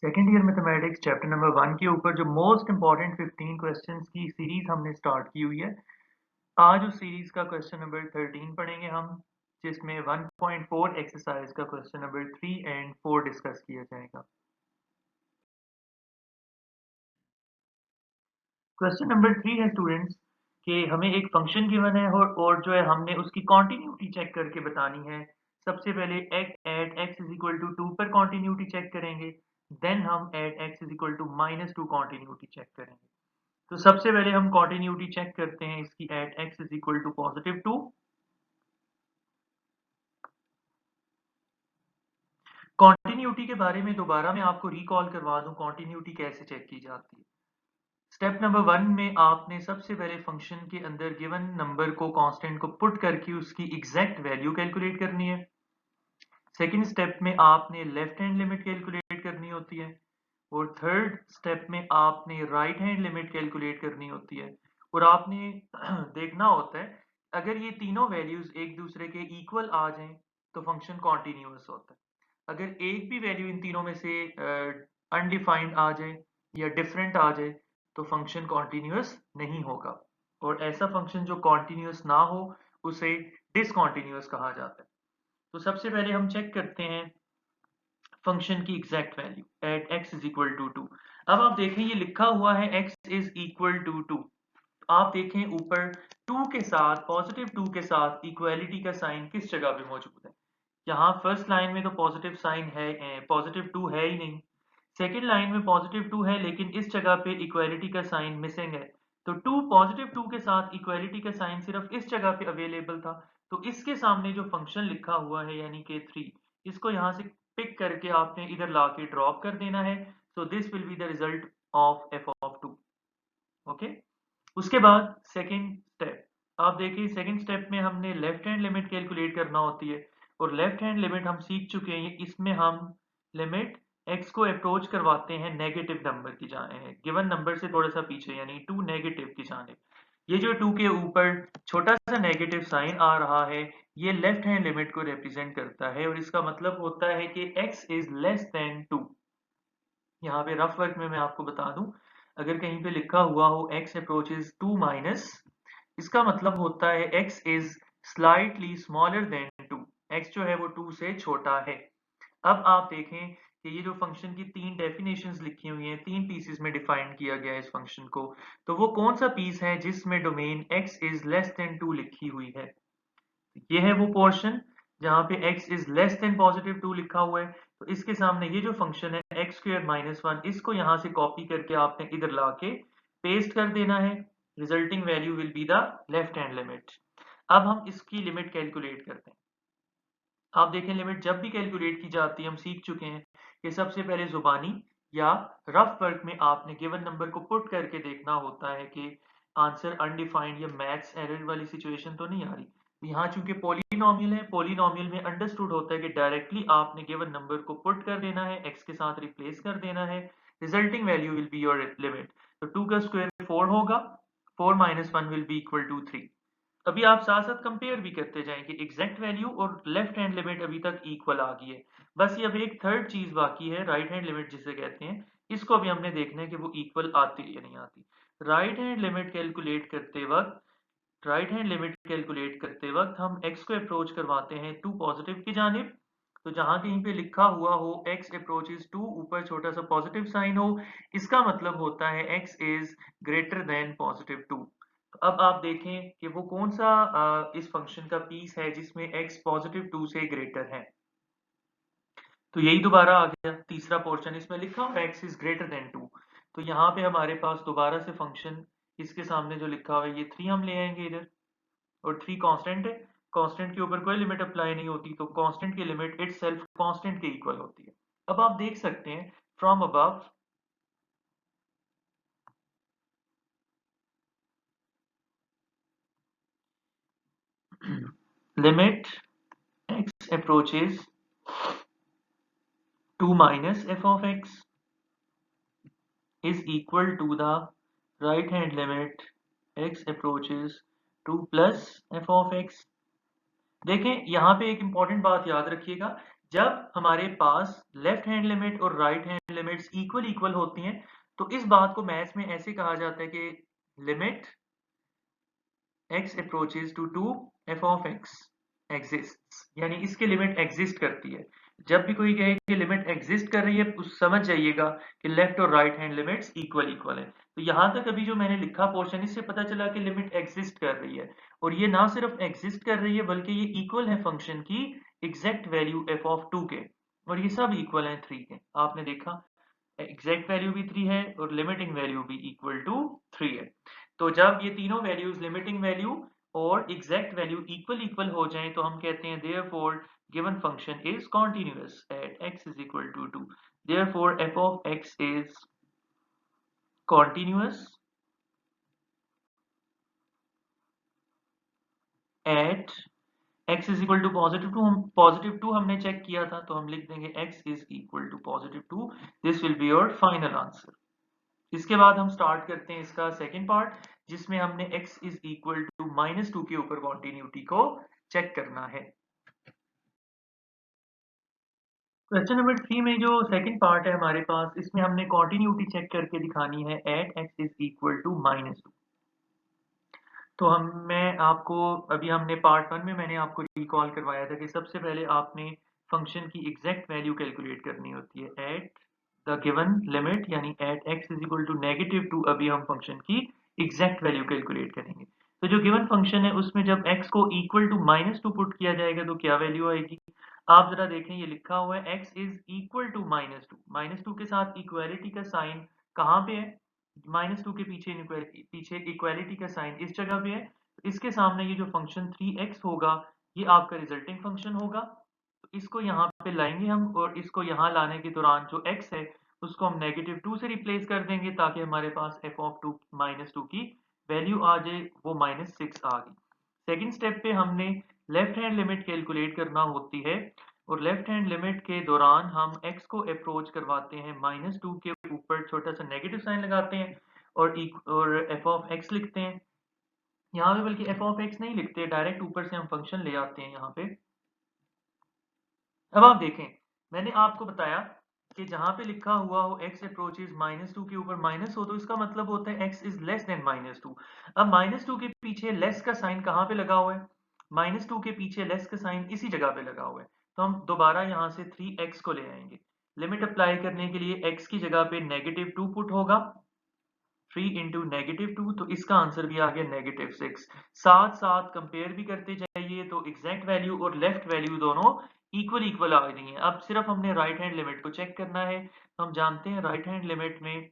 Second year mathematics chapter number 1 के ऊपर जो मोस्ट इंपॉर्टेंट 15 क्वेश्चंस की सीरीज हमने स्टार्ट की हुई है। आज उस सीरीज का क्वेश्चन नंबर 13 पढ़ेंगे हम, जिसमें 1.4 एक्सरसाइज का क्वेश्चन नंबर 3 एंड 4 डिस्कस किया जाएगा। क्वेश्चन नंबर 3 है स्टूडेंट्स कि हमें एक फंक्शन गिवन है और जो है हमने उसकी कॉन्टिन्यूटी चेक करके बतानी है। सबसे पहले at x is equal to 2 पर कॉन्टिन्यूटी चेक करेंगे, देन हम at x is equal to -2 continuity check करेंगे। तो सबसे पहले हम कॉन्टिन्यूटी चेक करते हैं इसकी at x is equal to +2। Continuity के बारे में दोबारा मैं आपको रिकॉल करवा दूं, कॉन्टिन्यूटी कैसे चेक की जाती है। स्टेप नंबर 1 में आपने सबसे पहले फंक्शन के अंदर गिवन नंबर को कांस्टेंट को पुट करके उसकी एग्जैक्ट वैल्यू कैलकुलेट करनी है। सेकंड स्टेप में आपने लेफ्ट हैंड लिमिट कैलकुलेट करनी होती है और थर्ड स्टेप में आपने राइट हैंड लिमिट कैलकुलेट करनी होती है। और आपने देखना होता है अगर ये तीनों वैल्यूज एक दूसरे के इक्वल आ जाएं तो फंक्शन कॉन्टिन्यूअस होता है। अगर एक भी वैल्यू इन तीनों में से अनडिफाइंड आ जाए या डिफरेंट आ जाए तो फंक्शन कॉन्टिन्यूअस नहीं होगा, और ऐसा फंक्शन जो कॉन्टिन्यूअस ना हो उसे डिसकॉन्टिन्यूअस कहा जाता है। तो सबसे पहले हम चेक करते हैं फंक्शन की exact value at x is equal to 2। अब आप देखें ये लिखा हुआ है एक्स इज इक्वल टू 2। आप देखें ऊपर 2 के साथ, +2 के साथ इक्वालिटी का साइन किस जगह पे मौजूद है। यहाँ फर्स्ट लाइन में तो पॉजिटिव साइन है, +2 है ही नहीं। सेकेंड लाइन में +2 है लेकिन इस जगह पे इक्वालिटी का साइन मिसिंग है। तो +2 के साथ इक्वालिटी का साइन सिर्फ इस जगह पे अवेलेबल था। तो इसके सामने जो फंक्शन लिखा हुआ है यानी कि 3, इसको यहाँ से पिक करके आपने इधर ला के ड्रॉप कर देना है। So this will be the result of F of 2। Okay, उसके बाद सेकंड स्टेप आप देखिए, सेकंड स्टेप में हमने लेफ्ट हैंड लिमिट कैलकुलेट करना होती है। और लेफ्ट हैंड लिमिट हम सीख चुके हैं, इसमें हम लिमिट x को अप्रोच करवाते हैं नेगेटिव नंबर की जाने, गिवन नंबर से थोड़ा सा पीछे यानी 2 नेगेटिव की जाने। ये जो 2 के ऊपर छोटा सा नेगेटिव साइन आ रहा है ये लेफ्ट हैंड लिमिट को रिप्रेजेंट करता है और इसका मतलब होता है कि x इज लेस देन 2। यहाँ पे रफ वर्क में मैं आपको बता दूं, अगर कहीं पे लिखा हुआ हो x अप्रोचेस 2 माइनस, इसका मतलब होता है x is slightly smaller than 2। x जो है वो 2 से छोटा है। अब आप देखें कि ये जो फंक्शन की 3 डेफिनेशंस लिखी हुई हैं, 3 पीसेस में डिफाइन किया गया है इस फंक्शन को। तो वो कौन सा पीस है जिसमें domain x is less than 2 लिखी हुई है। ये है वो पोर्शन जहां पे x इज लेस देन +2 लिखा हुआ है। तो इसके सामने ये जो फंक्शन है x² - 1, इसको यहां से कॉपी करके आपने इधर लाके पेस्ट कर देना है। Resulting value will be the left hand limit. अब हम इसकी लिमिट कैलकुलेट करते हैं। आप देखें लिमिट जब भी कैलकुलेट की जाती है हम सीख चुके हैं कि सबसे पहले जुबानी या रफ वर्क में आपने गिवन नंबर को पुट करके देखना होता है कि आंसर अनडिफाइंड या मैथ्स एरर वाली सिचुएशन तो नहीं आ रही। यहाँ चूंकि पॉलिनोमियल है, पॉलिनोमियल में अंडरस्टूड होता है कि डायरेक्टली आपने गिवन नंबर को पुट कर देना है, एक्स के साथ रिप्लेस कर देना है, resulting value will be your limit. तो 2 का स्क्वायर 4 होगा, 4 - 1 विल बी इक्वल टू 3। अभी आप साथ साथ कंपेयर भी करते जाएं कि एग्जैक्ट वैल्यू और लेफ्ट हैंड लिमिट अभी तक इक्वल आ गई है। बस ये अभी एक थर्ड चीज बाकी है, राइट हैंड लिमिट जिसे कहते हैं। इसको अभी हमने देखना है कि वो इक्वल आती है या नहीं आती। राइट हैंड लिमिट कैलकुलेट करते वक्त राइट हैंड लिमिट कैलकुलेट करते वक्त हम x को अप्रोच करवाते हैं 2 पॉजिटिव की जानिब। तो जहां कहीं पे लिखा हुआ हो x अप्रोचेस 2, ऊपर छोटा सा पॉजिटिव साइन हो, इसका मतलब होता है x इज ग्रेटर देन +2। तो अब आप देखें कि वो कौन सा इस फंक्शन का पीस है जिसमें x +2 से ग्रेटर है। तो यही दोबारा आ गया तीसरा पोर्शन, इसमें लिखा हुआ x इज ग्रेटर देन 2। तो यहाँ पे हमारे पास दोबारा से फंक्शन, इसके सामने जो लिखा हुआ है ये 3 हम ले आएंगे इधर, और 3 कांस्टेंट है। कांस्टेंट के ऊपर कोई लिमिट अप्लाई नहीं होती, तो कांस्टेंट की लिमिट इट सेल्फ कांस्टेंट के इक्वल होती है। अब आप देख सकते हैं from above limit x approaches 2 minus f of x is equal to the right hand limit x approaches 2 plus f of x। देखें यहाँ पे एक इंपॉर्टेंट बात याद रखिएगा, जब हमारे पास लेफ्ट हैंड लिमिट और राइट हैंड लिमिट्स इक्वल होती हैं, तो इस बात को मैथ्स में ऐसे कहा जाता है कि limit x approaches to 2 f of x exists, यानी इसकी लिमिट एग्जिस्ट करती है। जब भी कोई कहे कि लिमिट एग्जिस्ट कर रही है, उस समझ जाइएगा कि लेफ्ट और राइट हैंड लिमिट्स इक्वल है। तो यहाँ तक अभी जो मैंने लिखा पोर्शन, इससे पता चला कि लिमिट एग्जिस्ट कर रही है, और ये ना सिर्फ एग्जिस्ट कर रही है बल्कि ये इक्वल है फंक्शन की एग्जैक्ट वैल्यू f ऑफ 2 के, और ये सब इक्वल हैं 3 के। आपने देखा एग्जैक्ट वैल्यू भी 3 है और लिमिटिंग वैल्यू भी इक्वल टू 3 है। तो जब ये तीनों वैल्यूज लिमिटिंग वैल्यू और एग्जैक्ट वैल्यू इक्वल हो जाएं, तो हम कहते हैं therefore given function is continuous at x is equal to 2। Therefore f of x is continuous at x is equal to +2। हम +2 हमने चेक किया था, तो हम लिख देंगे x is equal to +2। This will be your final answer. इसके बाद हम स्टार्ट करते हैं इसका सेकंड पार्ट, जिसमें हमने x इज इक्वल टू -2 के ऊपर कॉन्टिन्यूटी को चेक करना है। क्वेश्चन नंबर 3 में जो सेकंड पार्ट है हमारे पास, इसमें हमने कॉन्टिन्यूटी चेक करके दिखानी है at x is equal to -2। तो हम मैं आपको अभी हमने पार्ट 1 में मैंने आपको रिकॉल करवाया था कि सबसे पहले आपने फंक्शन की एग्जैक्ट वैल्यू कैलकुलेट करनी होती है एट द गिवन लिमिट, यानी at x is equal to -2। अभी हम फंक्शन की एग्जैक्ट वैल्यू कैलकुलेट करेंगे। तो जो गिवन फंक्शन है उसमें जब x को इक्वल टू -2 पुट किया जाएगा तो क्या वैल्यू आएगी? आप जरा देखें, ये लिखा हुआ है x इज इक्वल टू -2 के साथ इक्वालिटी का साइन कहाँ पे है? -2 के पीछे इक्वालिटी का साइन इस जगह पे है। तो इसके सामने ये जो फंक्शन 3x होगा, ये आपका रिजल्टिंग फंक्शन होगा। तो इसको यहाँ पे लाएंगे हम, और इसको यहाँ लाने के दौरान जो x है उसको हम -2 से रिप्लेस कर देंगे, ताकि हमारे पास f ऑफ 2 -2 की वैल्यू आ जाए, वो -6 आ गई। सेकेंड स्टेप पे हमने लेफ्ट हैंड लिमिट कैलकुलेट करना होती है, और लेफ्ट हैंड लिमिट के दौरान हम x को अप्रोच करवाते हैं -2 के ऊपर, छोटा सा नेगेटिव साइन लगाते हैं और f ऑफ x लिखते हैं। यहाँ पे बल्कि f ऑफ x नहीं लिखते, डायरेक्ट ऊपर से हम फंक्शन ले आते हैं यहाँ पे। अब आप देखें, मैंने आपको बताया कि जहां पे लिखा हुआ हो x अप्रोचेज -2 के ऊपर माइनस हो, तो इसका मतलब होता है x इज लेस देन -2। अब -2 के पीछे लेस का साइन कहाँ पे लगा हुआ है? -2 के पीछे लेस का साइन इसी जगह पे लगा हुआ है। तो हम दोबारा यहाँ से 3x को ले आएंगे। लिमिट अप्लाई करने के लिए x की जगह पे -2 पुट होगा, 3 इंटू -2, तो इसका आंसर भी आ गया -6। साथ साथ कंपेयर भी करते जाइए, तो एग्जैक्ट वैल्यू और लेफ्ट वैल्यू दोनों इक्वल आ रही हैं। अब सिर्फ हमने राइट हैंड लिमिट को चेक करना है। तो हम जानते हैं राइट हैंड लिमिट में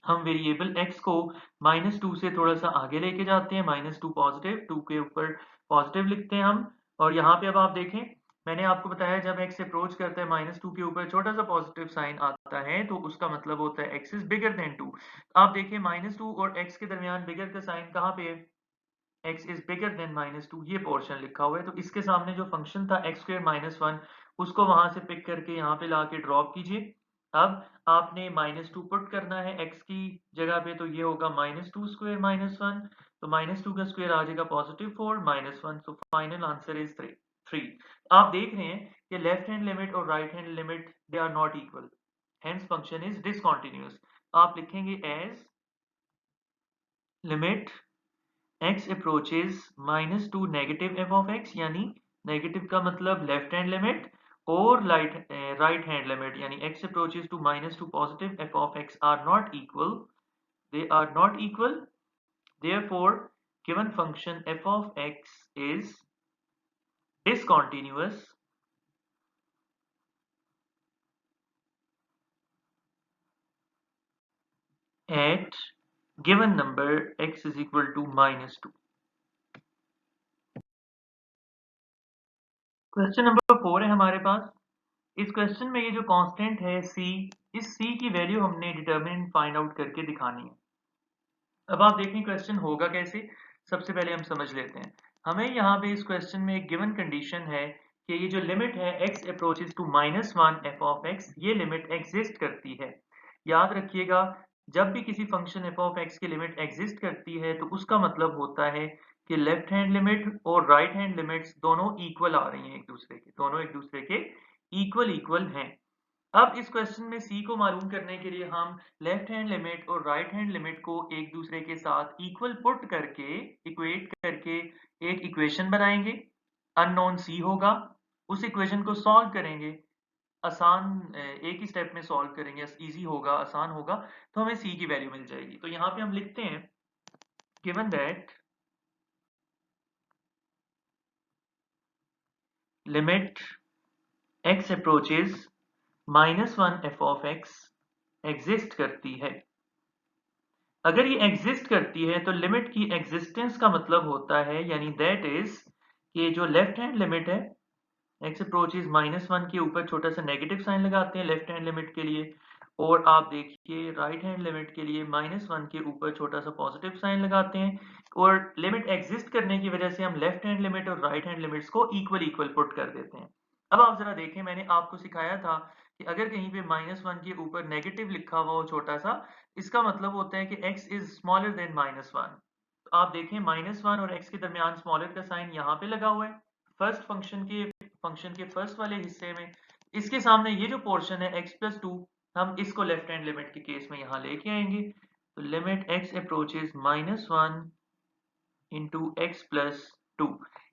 हम वेरिएबल x को -2 से थोड़ा सा आगे लेके जाते हैं, -2 पॉजिटिव, 2 के ऊपर पॉजिटिव लिखते हैं हम। और यहाँ पे अब आप देखें, मैंने आपको बताया जब x अप्रोच करता है -2 के ऊपर छोटा सा पॉजिटिव साइन आता है, तो उसका मतलब होता है x इज बिगर देन 2। आप देखिए -2 और x के दरमियान बिगर का साइन कहाँ पे है? x इज बिगर देन -2, ये पोर्शन लिखा हुआ है। तो इसके सामने जो फंक्शन था x² - 1, उसको वहां से पिक करके यहाँ पे लाके ड्रॉप कीजिए। अब आपने -2 पुट करना है x की जगह पे, तो ये होगा -2² - 1, तो -2 का स्क्वायर आ जाएगा +4 -1, तो फाइनल आंसर इज 3। आप देख रहे हैं कि लेफ्ट हैंड लिमिट और right hand limit they are not equal, hence function is discontinuous. आप लिखेंगे as limit x approaches -2 negative f of x, यानी नेगेटिव का मतलब लेफ्ट हैंड लिमिट, और राइट हैंड लिमिट यानी x approaches to -2 positive f of x are not equal, they are not equal, therefore given function f of x is discontinuous at given number x is equal to -2। Question number 4 है हमारे पास। इस question में ये जो constant है c, इस c की value हमने डिटरमिनेंट फाइंड आउट करके दिखानी है। अब आप देखें क्वेश्चन होगा कैसे, सबसे पहले हम समझ लेते हैं। हमें यहाँ पे इस क्वेश्चन में एक गिवन कंडीशन है कि ये जो लिमिट है x approaches to -1 f of x, ये लिमिट एग्जिस्ट करती है। याद रखिएगा, जब भी किसी फंक्शन f ऑफ x की लिमिट एग्जिस्ट करती है, तो उसका मतलब होता है कि लेफ्ट हैंड लिमिट और राइट हैंड लिमिट्स दोनों इक्वल आ रही हैं एक दूसरे के, दोनों एक दूसरे के इक्वल इक्वल हैं। अब इस क्वेश्चन में सी को मालूम करने के लिए हम लेफ्ट हैंड लिमिट और राइट हैंड लिमिट को एक दूसरे के साथ इक्वल पुट करके इक्वेट करके एक इक्वेशन बनाएंगे। अननोन सी होगा, उस इक्वेशन को सॉल्व करेंगे, आसान एक ही स्टेप में सॉल्व करेंगे, इजी होगा, आसान होगा, तो हमें सी की वैल्यू मिल जाएगी। तो यहाँ पे हम लिखते हैं given that limit x approaches -1 f of x exist करती है। अगर ये एग्जिस्ट करती है तो लिमिट की एग्जिस्टेंस का मतलब होता है, यानी दैट इज कि जो लेफ्ट हैंड लिमिट है x अप्रोचेस -1 के ऊपर छोटा सा नेगेटिव साइन लगाते हैं लेफ्ट हैंड लिमिट के लिए, और आप देखिए राइट हैंड लिमिट के लिए -1 के ऊपर छोटा सा पॉजिटिव साइन लगाते हैं, और लिमिट एग्जिस्ट करने की वजह से हम लेफ्ट हैंड लिमिट और राइट हैंड लिमिट्स को इक्वल इक्वल पुट कर देते हैं। अब आप जरा देखें, मैंने आपको सिखाया था कि अगर कहीं पे -1 के ऊपर नेगेटिव लिखा हुआ हो छोटा सा, इसका मतलब होता है कि x इज स्मॉलर देन -1। तो आप देखें -1 और x के दरमियान स्मॉलर का साइन यहाँ पे लगा हुआ है फर्स्ट फंक्शन के फर्स्ट वाले हिस्से में। इसके सामने ये जो पोर्शन है x+2, हम इसको लेफ्ट हैंड लिमिट के केस में यहाँ लेके आएंगे। तो limit x approaches -1 into x+2।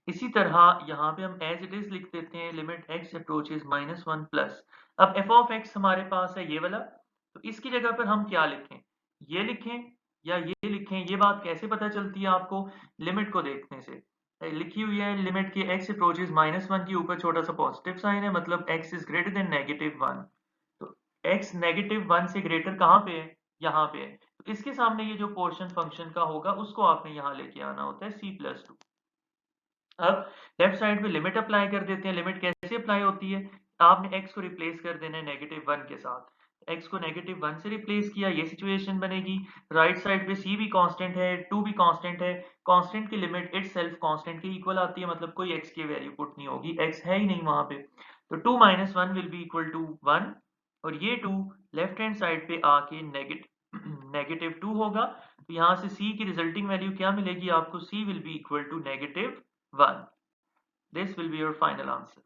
इसी तरह यहाँ पे हम एज इट इज लिख देते हैं लिमिट x अप्रोचेस -1 प्लस। अब f ऑफ x हमारे पास है ये वाला, तो इसकी जगह पर हम क्या लिखें, ये लिखें या ये लिखें, ये बात कैसे पता चलती है आपको, लिमिट को देखने से। लिखी हुई है लिमिट के x अप्रोचेस -1 के ऊपर छोटा सा पॉजिटिव साइन है, मतलब x इज ग्रेटर देन -1। तो x -1 से ग्रेटर कहाँ पे है, यहाँ पे है। तो इसके सामने ये जो पोर्शन फंक्शन का होगा उसको आपने यहाँ लेके आना होता है c+2। अब लेफ्ट साइड पे लिमिट अप्लाई कर देते हैं। लिमिट कैसे अप्लाई होती है, आपने x को रिप्लेस कर देना है -1 के साथ। x को -1 से रिप्लेस किया, ये सिचुएशन बनेगी। राइट साइड पे c भी कांस्टेंट है, 2 भी कांस्टेंट है। कांस्टेंट की लिमिट इटसेल्फ कांस्टेंट के इक्वल आती है, मतलब कोई x की वैल्यू पुट नहीं होगी, x है ही नहीं वहां पे। तो 2 - 1 विल बी इक्वल टू 1, और ये 2 लेफ्ट हैंड साइड पे आके -2 होगा। तो यहाँ से c की रिजल्टिंग वैल्यू क्या मिलेगी आपको, c will be equal to -1। This will be your final answer.